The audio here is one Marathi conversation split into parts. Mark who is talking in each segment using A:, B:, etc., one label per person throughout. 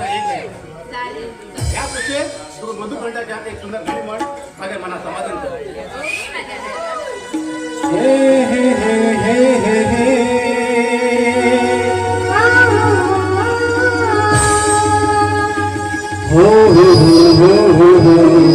A: सुद्धा एक नाही.
B: चालेल.
A: या पुढे मधुकंठाच्या एक सुंदर गाणी म्हण माझ्या मनात समाधान कर.
B: ओके माझ्या दादा.
C: हे हे हे हे हे हो हो हो हो हो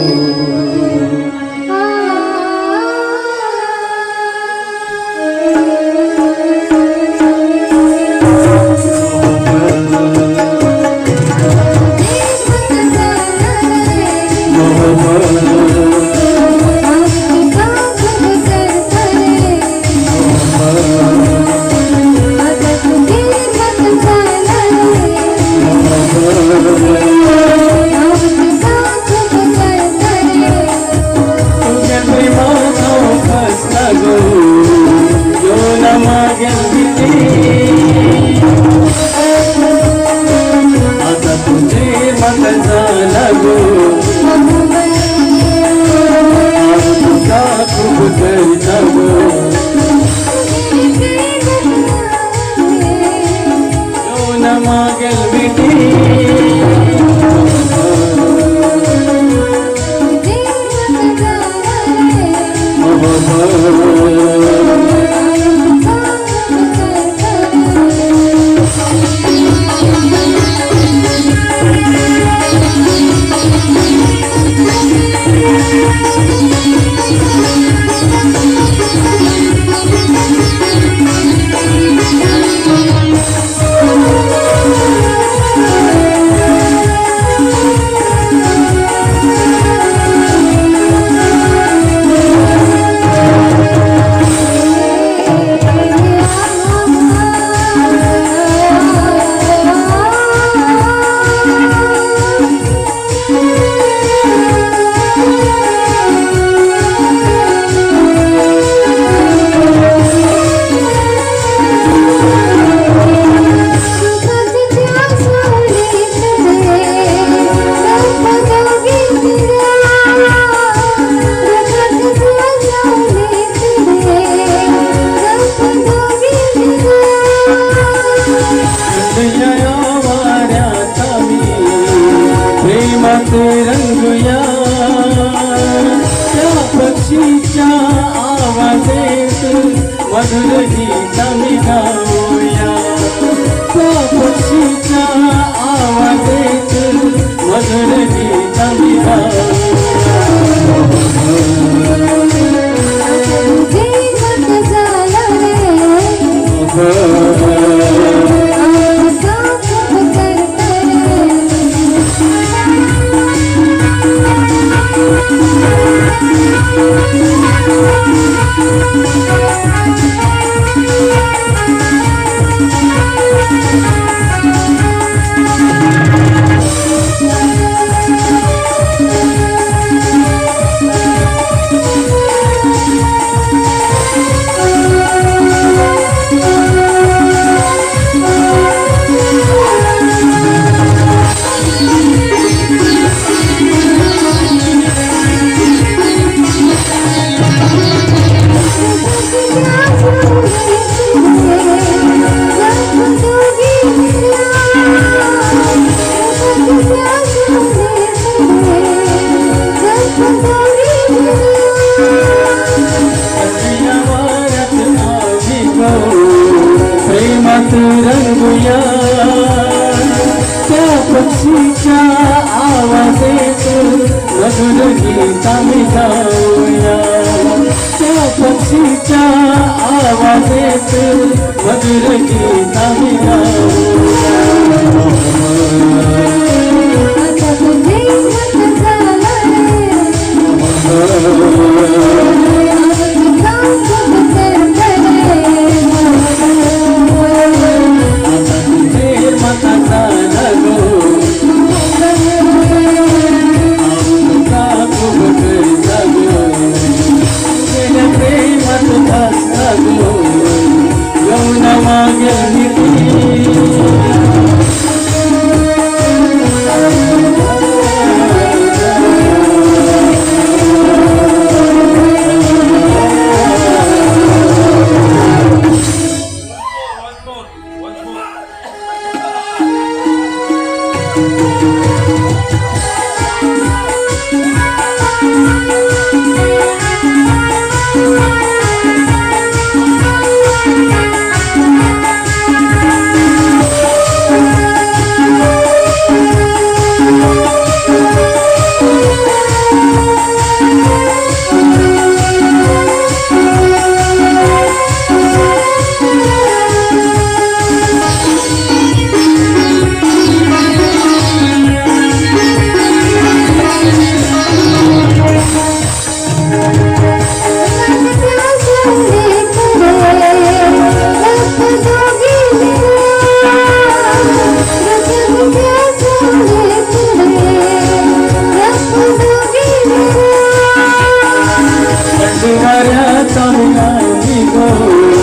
C: रंगुया त्या पक्षीच्या आवाजेत मधुर गीत मी गाऊया त्या पक्षीच्या आवाजेत मधुर गीत मी रंगुया त्या पक्षीच्या आवाजेत मधुर गीत मी गाऊया त्या पक्षीच्या आवाजेत मधुर गीत मी गाऊया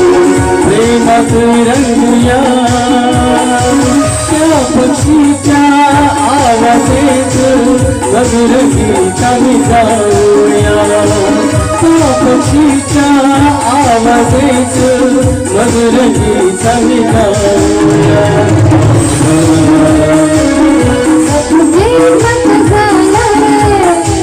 C: प्रेमात रंगूया त्या पक्षीच्या आवाजेत मधुर गीताने जाऊया त्या पक्षीच्या आवाजेत मधुर गीताने जाऊया
D: तुझे मन झालं